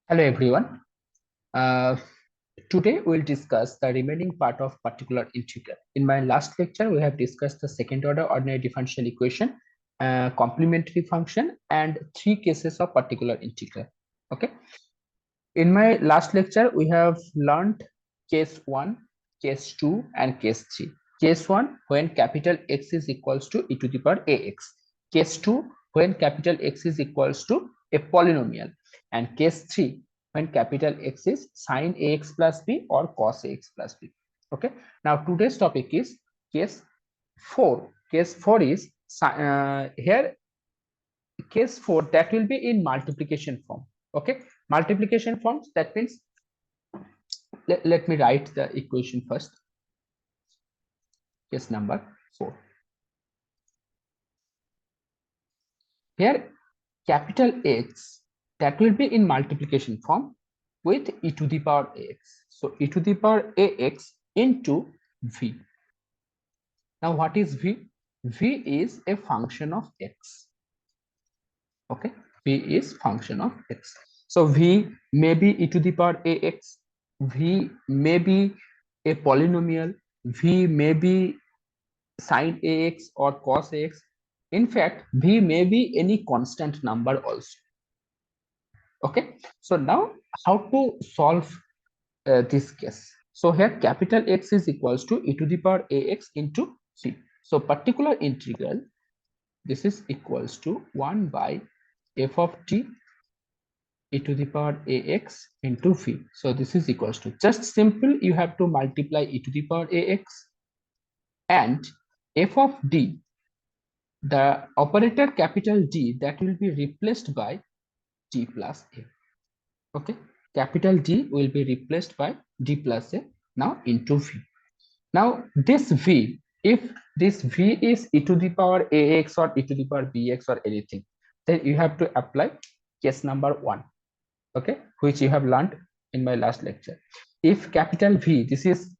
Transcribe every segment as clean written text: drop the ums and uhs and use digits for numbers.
Hello everyone. Uh, Today we'll discuss the remaining part of particular integral. In my last lecture, we have discussed the second order ordinary differential equation, complementary function, and three cases of particular integral. Okay. In my last lecture, we have learned case 1, case 2, and case 3. Case 1, when capital X is equals to e to the power ax. Case 2, when capital X is equals to a polynomial. And case 3, when capital X is sine ax plus b or cos ax plus b. Okay. Now today's topic is case 4. Case 4 is here case 4 that will be in multiplication form. Okay, multiplication forms, that means let me write the equation first. Case number 4, here capital X that will be in multiplication form with e to the power ax. So e to the power ax into v. Now what is v? V is a function of x. Okay, v is function of x. So v may be e to the power ax, v may be a polynomial, v may be sine ax or cos ax. In fact, v may be any constant number also. Okay, so now how to solve this case? So here capital X is equals to e to the power ax into c. So particular integral, this is equals to 1 by f of t e to the power ax into v. So this is equals to, just simple, you have to multiply e to the power ax and f of d, the operator capital D, that will be replaced by d plus a. Okay, capital D will be replaced by d plus a now into v. Now this v, if this v is e to the power ax or e to the power bx or anything, then you have to apply case number 1. Okay, which you have learned in my last lecture. If capital V, this is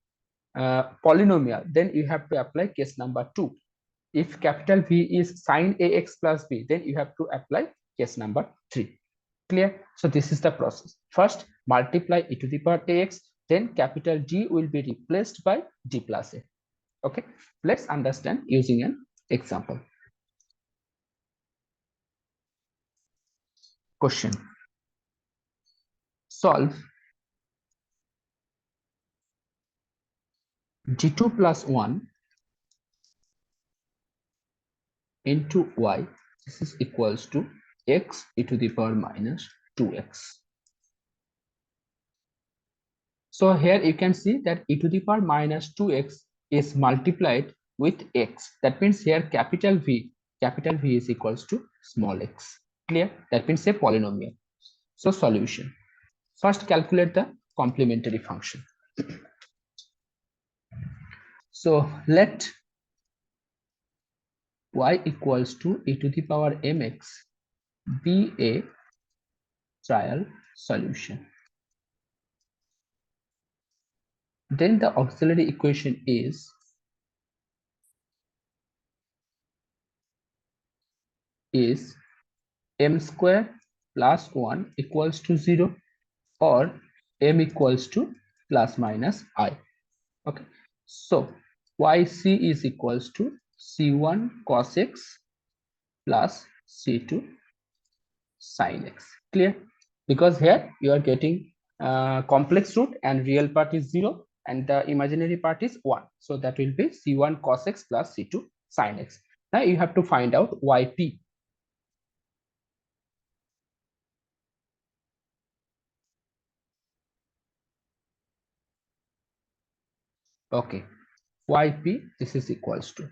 polynomial, then you have to apply case number 2. If capital V is sine ax plus b, then you have to apply case number 3. Clear? So this is the process. First multiply e to the power ax, then capital D will be replaced by d plus a. Okay, let's understand using an example. Question: solve d2 plus 1 into y, this is equals to x e to the power minus 2x. So here you can see that e to the power minus 2x is multiplied with x. That means here capital V is equals to small x. Clear? That means a polynomial. So solution. First calculate the complementary function. So let y equals to e to the power mx be a trial solution. Then the auxiliary equation is m square plus 1 equals to 0 or m equals to plus minus I. Okay, so yc is equals to c1 cos x plus c2 sin x. Clear? Because here you are getting complex root and real part is 0 and the imaginary part is 1. So that will be c1 cos x plus c2 sin x. Now you have to find out yp. Okay, yp, this is equals to,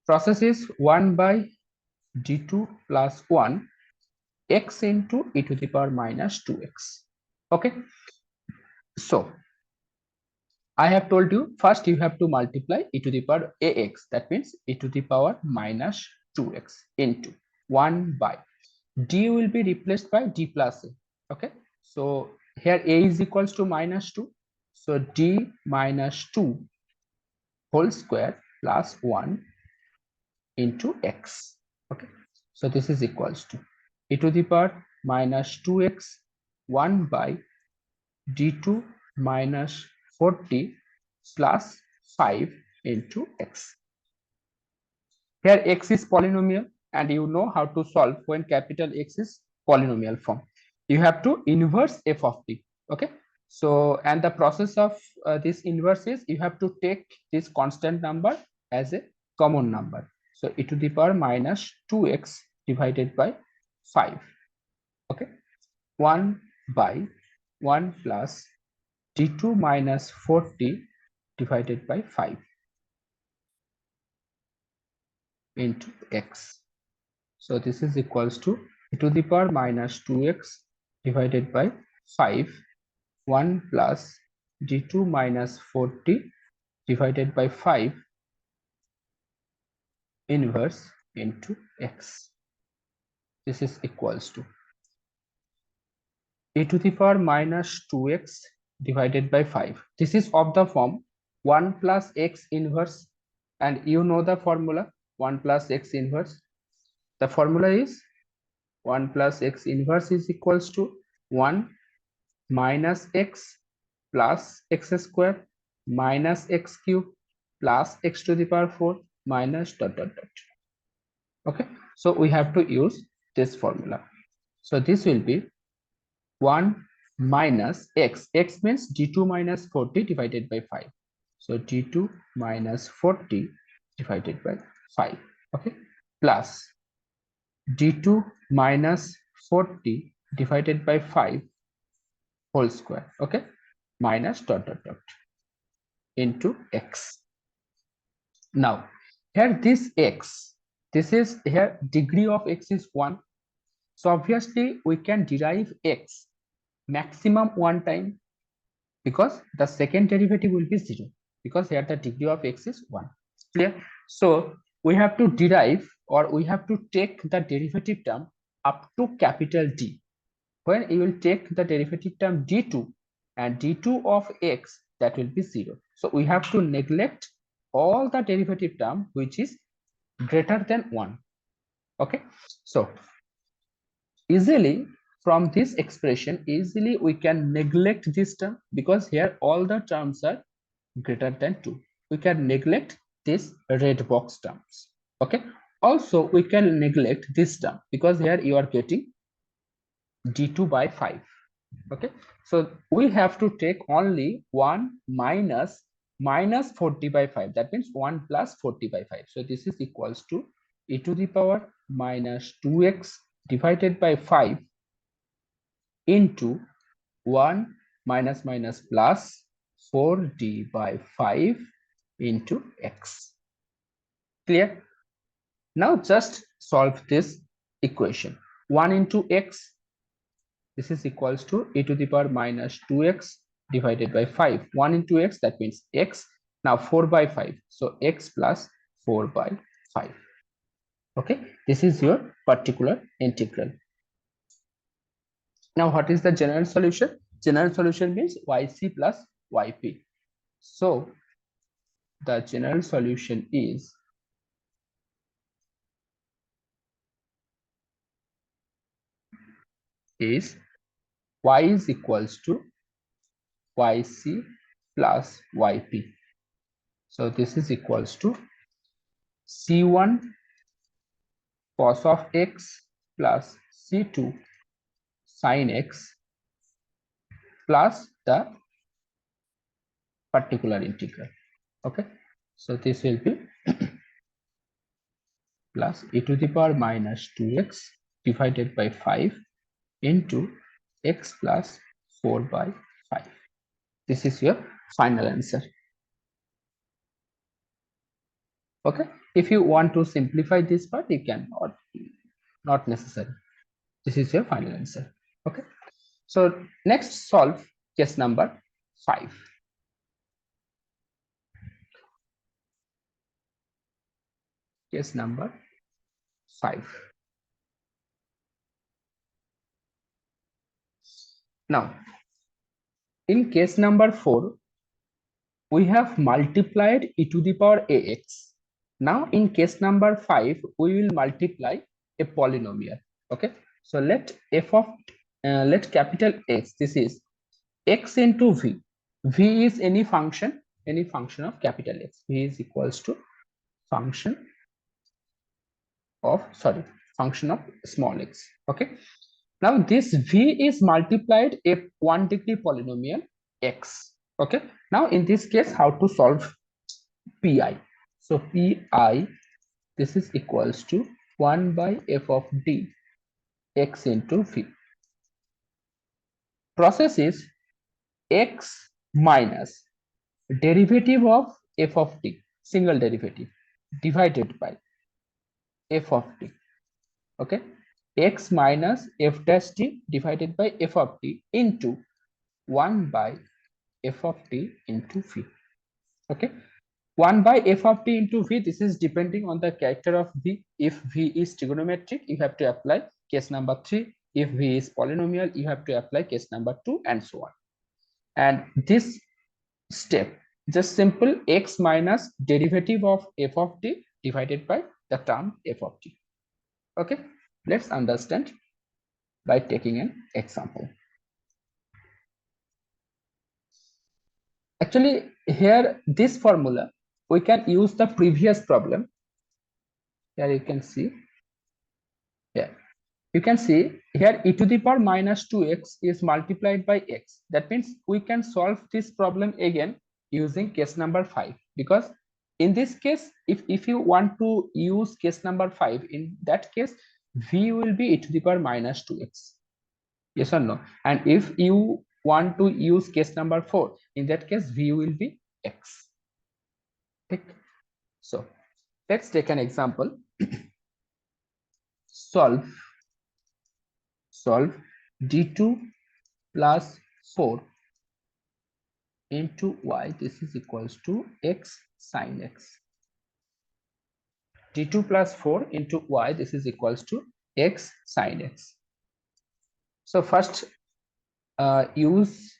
process is 1 by d2 plus 1 x into e to the power minus 2x. Okay, so I have told you first you have to multiply e to the power ax, that means e to the power minus 2x into 1 by d will be replaced by d plus a. Okay, so here a is equals to minus 2, so d minus 2 whole square plus 1 into x. Okay, so this is equals to e to the power minus 2x 1 by d2 minus 40 plus 5 into x. Here x is polynomial, and you know how to solve when capital X is polynomial form. You have to inverse f of t. Okay. So, and the process of this inverse is you have to take this constant number as a common number. So e to the power minus 2x divided by 5. Okay. 1 by 1 plus d2 minus 40 divided by 5 into x. So this is equals to e to the power minus 2x divided by 5, 1 plus d2 minus 40 divided by 5 inverse into x. This is equals to e to the power minus 2x divided by 5. This is of the form 1 plus x inverse, and you know the formula 1 plus x inverse. The formula is 1 plus x inverse is equals to 1 minus x plus x square minus x cube plus x to the power 4 minus dot dot dot. Okay, so we have to use this formula. So this will be 1 minus x. X means d2 minus 40 divided by 5. So d2 minus 40 divided by 5. Okay, plus d2 minus 40 divided by 5 whole square. Okay, minus dot dot dot into x. Now here this x, this is here degree of x is 1. So obviously we can derive x maximum one time, because the second derivative will be 0, because here the degree of x is 1. Clear? So we have to derive, or we have to take the derivative term up to capital D. When you will take the derivative term d2 and d2 of x, that will be 0. So we have to neglect all the derivative term which is greater than 1. Okay, so easily from this expression, easily we can neglect this term, because here all the terms are greater than 2. We can neglect this red box terms. Okay, also we can neglect this term, because here you are getting d2 by 5. Okay, so we have to take only 1 minus 40 by 5. That means 1 plus 40 by 5. So this is equals to e to the power minus 2x divided by 5 into 1 minus minus plus 4d by 5 into x. Clear? Now just solve this equation. 1 into x, this is equals to e to the power minus 2x divided by 5. 1 into x, that means x. Now 4 by 5, so x plus 4 by 5. Okay, this is your particular integral. Now what is the general solution? General solution means yc plus yp. So the general solution is y is equals to yc plus yp. So this is equals to c1 cos of x plus c2 sin x plus the particular integral. Okay, so this will be plus e to the power minus 2x divided by 5 into x plus 4 by 5. This is your final answer. Okay, if you want to simplify this part, you can, or not necessary. This is your final answer. Okay, so next solve case number 5. Case number 5. Now in case number 4, we have multiplied e to the power ax. Now in case number 5, we will multiply a polynomial. Okay, so let f of let capital X, this is x into v. V is any function of capital X. V is equals to function of small x. Okay, now this v is multiplied a 1-degree polynomial x. Okay, now in this case, how to solve pi? So pi, this is equals to 1 by f of d x into v. Process is x minus derivative of f of t, single derivative, divided by f of t. Okay, x minus f dash t divided by f of t into 1 by f of t into v. Okay, 1 by f of t into v, this is depending on the character of v. If v is trigonometric, you have to apply case number 3. If v is polynomial, you have to apply case number 2, and so on. And this step, just simple x minus derivative of f of t divided by the term f of t. Okay, let's understand by taking an example. Actually, here this formula, we can use the previous problem. Here you can see, you can see here e to the power minus 2x is multiplied by x. That means we can solve this problem again using case number 5, because in this case, if you want to use case number 5, in that case v will be e to the power minus 2x. Yes or no? And if you want to use case number 4, in that case v will be x. Okay. So let's take an example. solve d2 plus 4 into y, this is equals to x sine x. d2 plus 4 into y, this is equals to x sine x. So first use,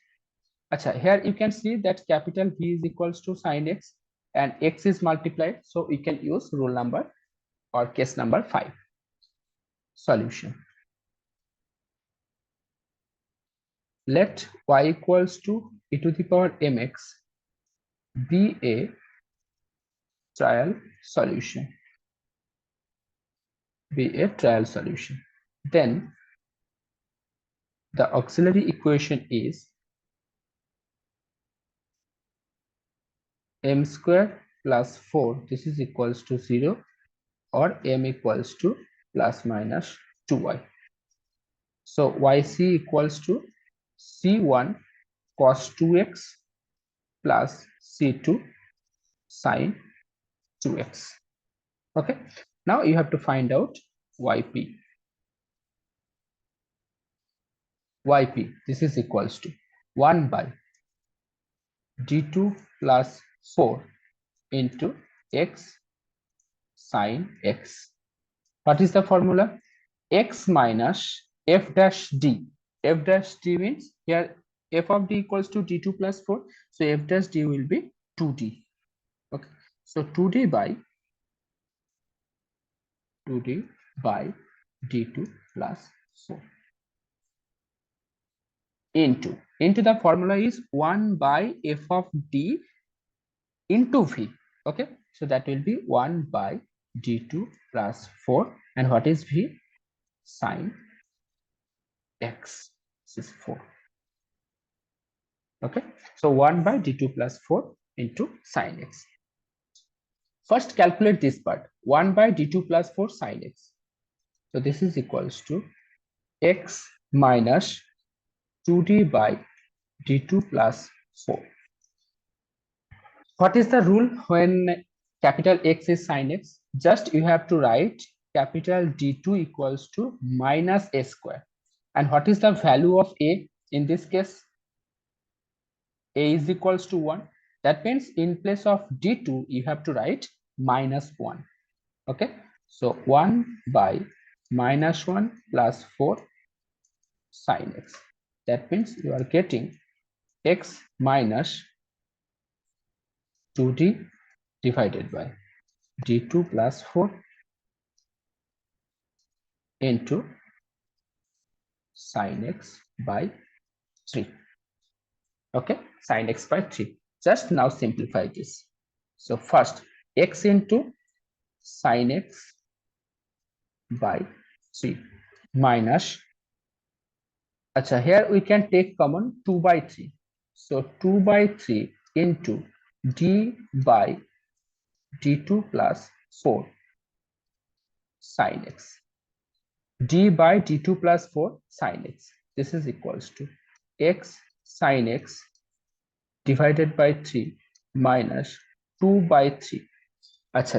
here you can see that capital V is equals to sine x and x is multiplied, so we can use rule number or case number 5. Solution. Let y equals to e to the power mx be a trial solution. Then the auxiliary equation is m square plus 4, this is equals to 0, or m equals to plus minus 2y. So yc equals to c1 cos 2x plus c2 sine 2x. Okay, now you have to find out yp. This is equals to 1 by d2 plus 4 into x sine x. What is the formula? X minus f dash d. F dash d means here f of d equals to d2 plus 4. So f dash d will be 2d. Okay. So 2d by d2 plus 4 into the formula is 1 by f of d into v. Okay. So that will be 1 by d2 plus 4. And what is v? Sine x. This is 4. Okay, so 1 by d2 plus 4 into sine x. First calculate this part, 1 by d2 plus 4 sine x. So this is equals to x minus 2d by d2 plus 4. What is the rule when capital X is sine x? Just you have to write capital D2 equals to minus a square. And what is the value of a in this case? A is equals to 1. That means in place of d2 you have to write minus 1. Okay, so 1 by minus 1 plus 4 sine x. That means you are getting x minus 2d divided by d2 plus 4 into sine x by 3. Okay, sine x by 3. Just now simplify this. So first x into sine x by 3 minus, here we can take common 2 by 3. So 2 by 3 into d by d2 plus 4 sine x. D by d2 plus 4 sine x. This is equals to x sine x divided by 3 minus 2 by 3.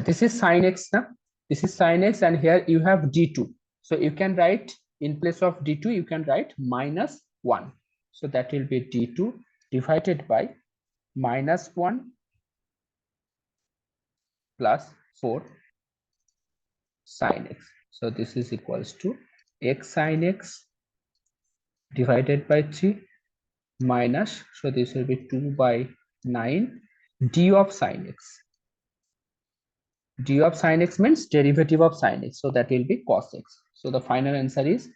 This is sine x now. This is sine x, and here you have d2. So you can write, in place of d2, you can write minus 1. So that will be d2 divided by minus 1 plus 4 sine x. So this is equals to x sine x divided by 3 minus, so this will be 2 by 9 d of sine x. D of sine x means derivative of sine x, so that will be cos x. So the final answer is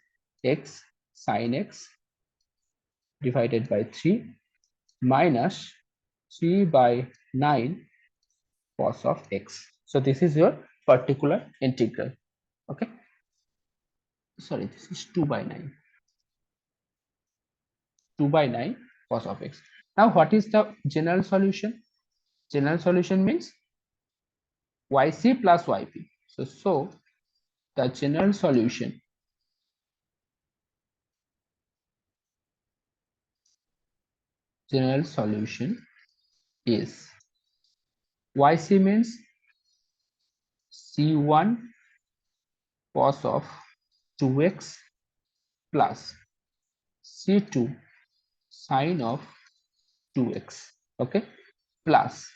x sine x divided by 3 minus 3 by 9 cos of x. So this is your particular integral. Okay, sorry, this is 2 by 9. 2 by 9 cos of x. Now what is the general solution? General solution means yc plus yp. So the general solution is yc means c1 cos of 2x plus c2 sine of 2x, okay, plus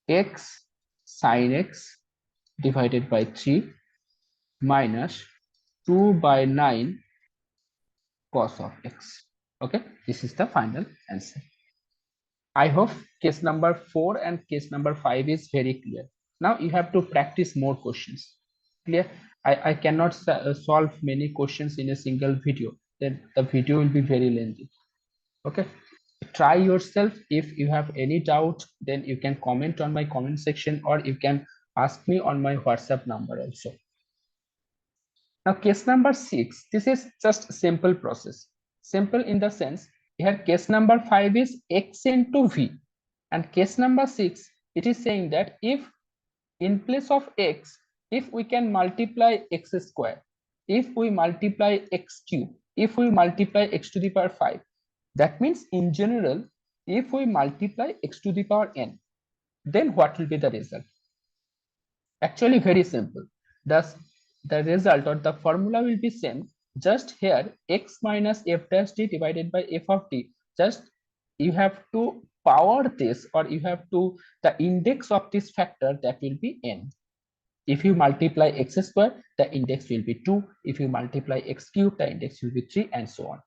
x sine x divided by 3 minus 2 by 9 cos of x. Okay, this is the final answer. I hope case number 4 and case number 5 is very clear. Now you have to practice more questions. Clear? I cannot solve many questions in a single video. Then the video will be very lengthy. Okay. Try yourself. If you have any doubt, then you can comment on my comment section, or you can ask me on my WhatsApp number also. Now case number 6, this is just simple process. Simple in the sense, here case number 5 is x into v, and case number 6, it is saying that if in place of x, if we can multiply x square, if we multiply x cube, if we multiply x to the power 5, that means in general, if we multiply x to the power n, then what will be the result? Actually very simple. Thus the result or the formula will be same. Just here x minus f dash d divided by f of t. Just you have to power this, or you have to, the index of this factor, that will be n. If you multiply x square, the index will be 2. If you multiply x cube, the index will be 3, and so on.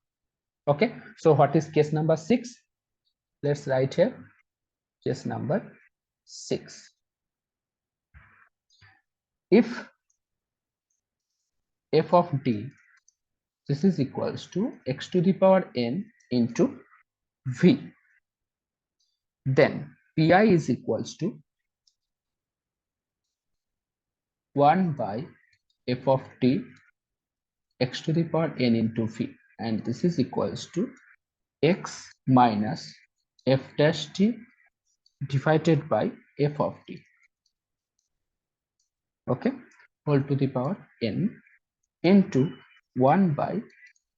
Okay, so what is case number 6? Let's write here case number 6. If f of d, this is equals to x to the power n into v, then pi is equals to 1 by f of t x to the power n into v, and this is equals to x minus f dash t divided by f of t, okay, whole to the power n into 1 by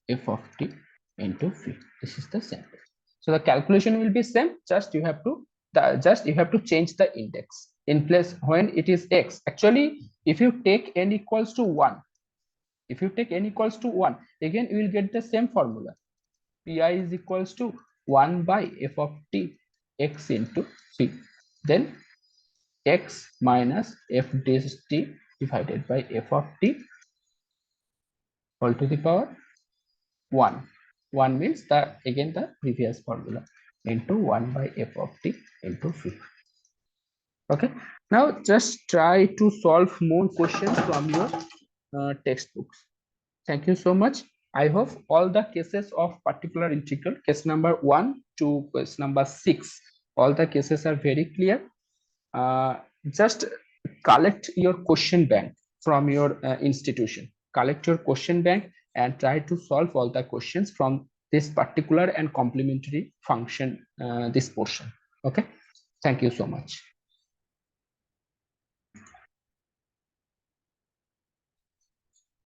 f of t into v. This is the sample. So the calculation will be same. Just you have to change the index. In place when it is x. Actually, if you take n equals to 1, again you will get the same formula. Pi is equals to 1 by f of t x into c. Then x minus f dash t divided by f of t whole to the power 1. 1 means again the previous formula into 1 by f of t into v. Okay, now just try to solve more questions from your textbooks. Thank you so much. I hope all the cases of particular integral, case number 1 to case number 6, all the cases are very clear. Just collect your question bank from your institution. Collect your question bank and try to solve all the questions from this particular and complementary function, this portion. Okay. Thank you so much.